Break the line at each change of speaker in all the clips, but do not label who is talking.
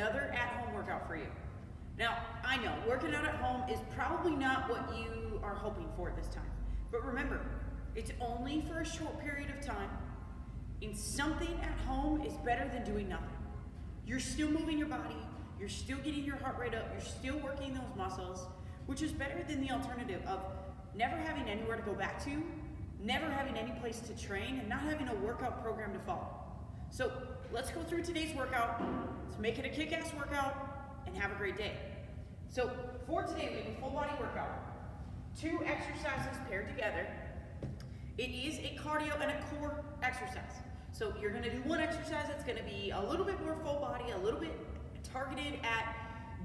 another at-home workout for you. Now, I know working out at home is probably not what you are hoping for this time, but remember, it's only for a short period of time, and something at home is better than doing nothing. You're still moving your body, you're still getting your heart rate up, you're still working those muscles, which is better than the alternative of never having anywhere to go back to, never having any place to train, and not having a workout program to follow. So let's go through today's workout. Let's make it a kick-ass workout and have a great day. So for today, we have a full body workout. 2 exercises paired together. It is a cardio and a core exercise. So you're gonna do one exercise that's gonna be a little bit more full body, a little bit targeted at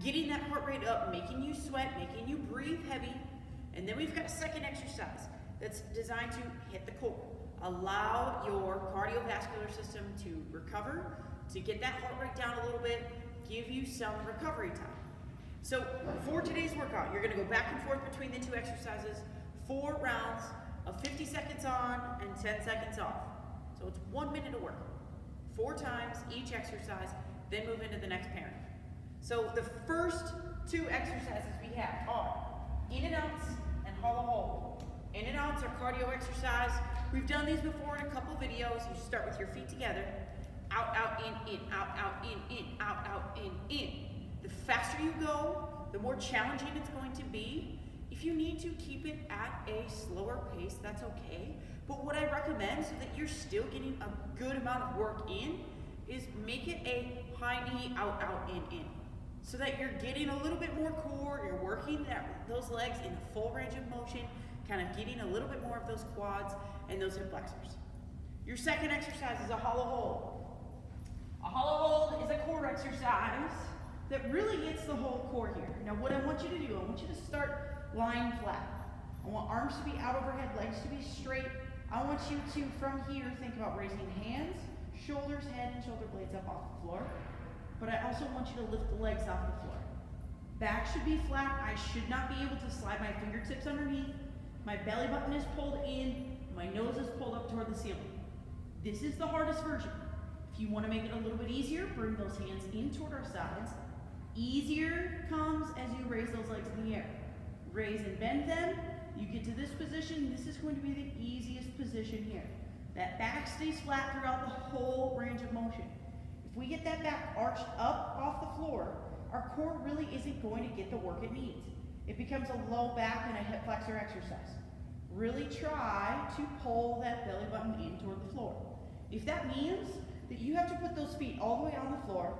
getting that heart rate up, making you sweat, making you breathe heavy. And then we've got a second exercise that's designed to hit the core. Allow your cardiovascular system to recover, to get that heart rate down a little bit, give you some recovery time. So for today's workout, you're gonna go back and forth between the 2 exercises, 4 rounds of 50 seconds on and 10 seconds off. So it's 1 minute of work, 4 times each exercise, then move into the next pairing. So the first 2 exercises we have are in and outs and hollow hold. In and outs are cardio exercise. We've done these before in a couple videos. You start with your feet together. Out, out, in, out, in, out, in. The faster you go, the more challenging it's going to be. If you need to keep it at a slower pace, that's okay. But what I recommend, so that you're still getting a good amount of work in, is make it a high knee, out, in. So that you're getting a little bit more core, you're working those legs in a full range of motion, kind of getting a little bit more of those quads and those hip flexors. Your second exercise is a hollow hold. A hollow hold is a core exercise that really gets the whole core here. Now what I want you to do, I want you to start lying flat. I want arms to be out overhead, legs to be straight. I want you to, from here, think about raising hands, shoulders, head, and shoulder blades up off the floor. But I also want you to lift the legs off the floor. Back should be flat. I should not be able to slide my fingertips underneath. My belly button is pulled in. My nose is pulled up toward the ceiling. This is the hardest version. If you want to make it a little bit easier, bring those hands in toward our sides. Easier comes as you raise those legs in the air. Raise and bend them. You get to this position. This is going to be the easiest position here. That back stays flat throughout the whole range of motion. If we get that back arched up off the floor, our core really isn't going to get the work it needs. It becomes a low back and a hip flexor exercise. Really try to pull that belly button in toward the floor. If that means that you have to put those feet all the way on the floor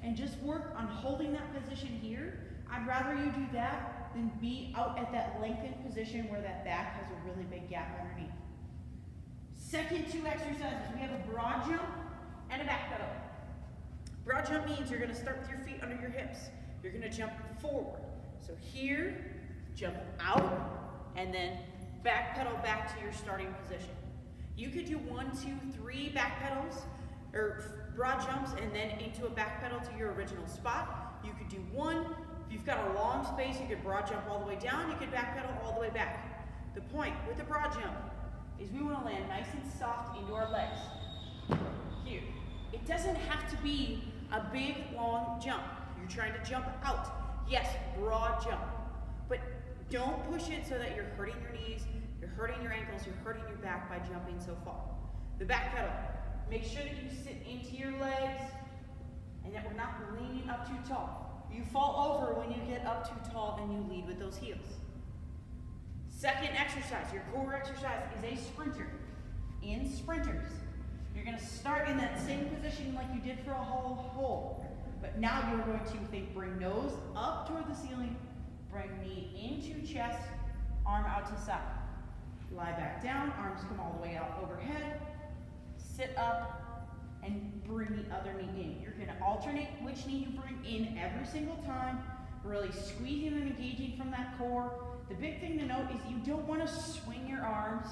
and just work on holding that position here, I'd rather you do that than be out at that lengthened position where that back has a really big gap underneath. Second 2 exercises, we have a broad jump and a back pedal. Broad jump means you're going to start with your feet under your hips. You're going to jump forward. So here, jump out, and then back pedal back to your starting position. You could do 1, 2, 3 back pedals, or broad jumps, and then into a back pedal to your original spot. You could do 1. If you've got a long space, you could broad jump all the way down. You could back pedal all the way back. The point with the broad jump is we want to land nice and soft into our legs. Here. It doesn't have to be a big, long jump. You're trying to jump out. Yes, broad jump. But don't push it so that you're hurting your knees, you're hurting your ankles, you're hurting your back by jumping so far. The back pedal. Make sure that you sit into your legs and that we're not leaning up too tall. You fall over when you get up too tall and you lead with those heels. Second exercise, your core exercise, is a sprinter. In sprinters, you're going to start in that same position like you did for a hollow hold. But now you're going to bring nose up toward the ceiling, bring knee into chest, arm out to side. Lie back down, arms come all the way out overhead, sit up, and bring the other knee in. You're going to alternate which knee you bring in every single time, really squeezing and engaging from that core. The big thing to note is you don't want to swing your arms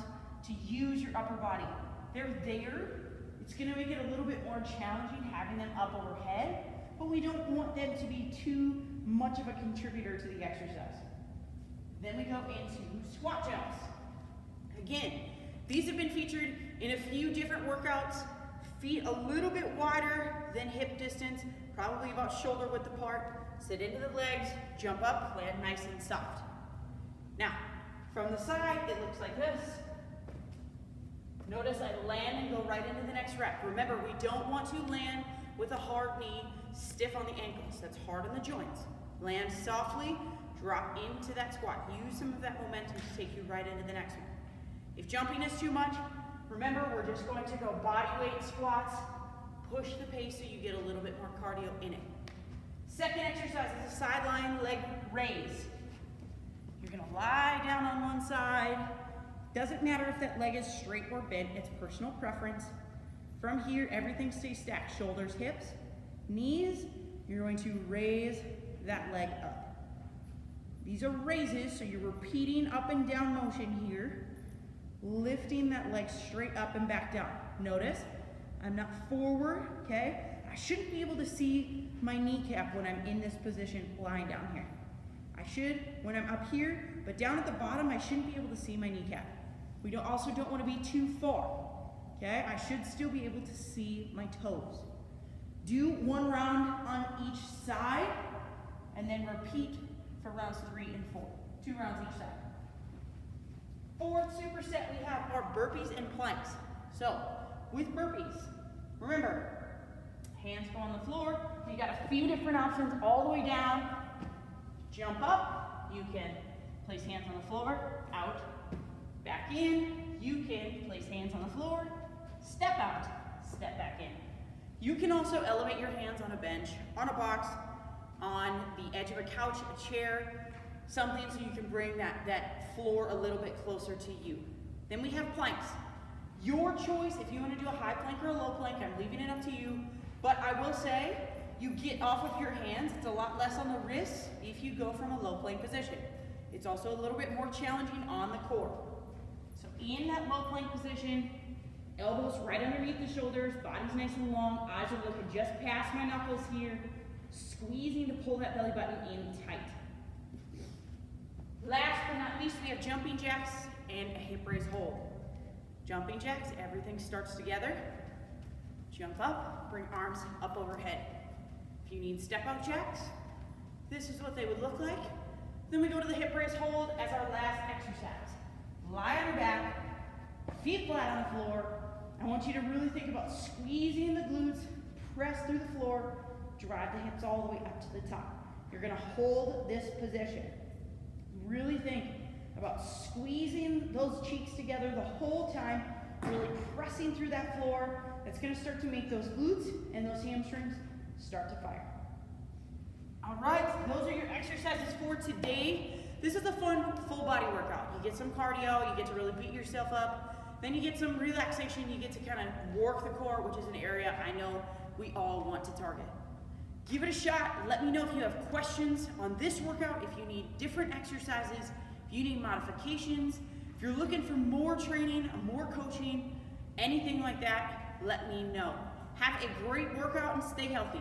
to use your upper body. They're there. It's going to make it a little bit more challenging having them up overhead, but we don't want them to be too much of a contributor to the exercise. Then we go into squat jumps. Again, these have been featured in a few different workouts. Feet a little bit wider than hip distance, probably about shoulder width apart. Sit into the legs, jump up, land nice and soft. Now, from the side, it looks like this. Notice I land and go right into the next rep. Remember, we don't want to land with a hard knee, stiff on the ankles. That's hard on the joints. Land softly, drop into that squat. Use some of that momentum to take you right into the next one. If jumping is too much, remember, we're just going to go body weight squats. Push the pace so you get a little bit more cardio in it. Second exercise is a sideline leg raise. You're gonna lie down on one side. Doesn't matter if that leg is straight or bent, it's personal preference. From here, everything stays stacked. Shoulders, hips, knees. You're going to raise that leg up. These are raises, so you're repeating up and down motion here, lifting that leg straight up and back down. Notice, I'm not forward, okay? I shouldn't be able to see my kneecap when I'm in this position lying down here. I should when I'm up here, but down at the bottom, I shouldn't be able to see my kneecap. We also don't want to be too far, okay? I should still be able to see my toes. Do one round on each side, and then repeat for rounds 3 and 4. 2 rounds each side. Fourth superset, we have our burpees and planks. So, with burpees, remember, hands go on the floor. You got a few different options all the way down. Jump up. You can place hands on the floor, out, back in. You can place hands on the floor, step out, step back in. You can also elevate your hands on a bench, on a box, on the edge of a couch, a chair, something so you can bring that floor a little bit closer to you. Then we have planks. Your choice, if you want to do a high plank or a low plank, I'm leaving it up to you. But I will say, you get off of your hands, it's a lot less on the wrists if you go from a low plank position. It's also a little bit more challenging on the core. So in that low plank position, elbows right underneath the shoulders, body's nice and long, eyes are looking just past my knuckles here, squeezing to pull that belly button in tight. Last but not least, we have jumping jacks and a hip raise hold. Jumping jacks, everything starts together. Jump up, bring arms up overhead. If you need step out jacks, this is what they would look like. Then we go to the hip raise hold as our last exercise. Lie on your back, feet flat on the floor. I want you to really think about squeezing the glutes, press through the floor, drive the hips all the way up to the top. You're gonna hold this position. Really think about squeezing those cheeks together the whole time, really pressing through that floor. That's gonna start to make those glutes and those hamstrings start to fire. All right, those are your exercises for today. This is a fun full body workout. You get some cardio, you get to really beat yourself up, then you get some relaxation, you get to kind of work the core, which is an area I know we all want to target. Give it a shot. Let me know if you have questions on this workout, if you need different exercises, if you need modifications, if you're looking for more training, more coaching, anything like that, let me know. Have a great workout and stay healthy.